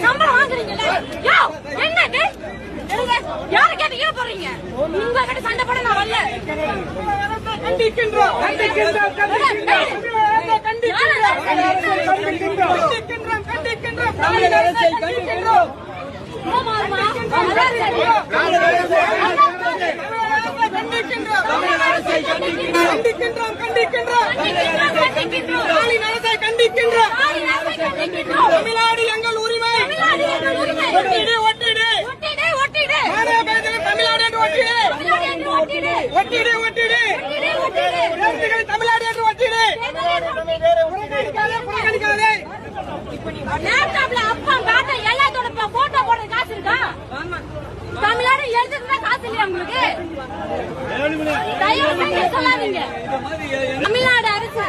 சம்பளம் வாங்குறீங்கல்ல என்னது யாரு கேட்டு ஏன் போறீங்க? உங்க கிட்ட சண்டை போட நான் வரல. கண்டிக்கின்றோம் தமிழக அரசை கண்டிக்கின்றோம். தமிழ்நாடு எங்கள் உரிமை. ஒட்டிடு ஒட்டிடு தமிழ்நாடு என்று ஒட்டிடு ஒட்டிடு தமிழ்நாடு என்று ஒட்டிடு புறக்கணிக்காதே. லேப்டாப்ல அப்பா காட்ட எல்லாத்தோட போட்டோ போடுற காசு இருக்கா? தமிழ்நாடு எழுதுறதுதான் காசு இல்லையா உங்களுக்கு? தயவு செஞ்சு சொல்லாதீங்க. தமிழ்நாடு அரசு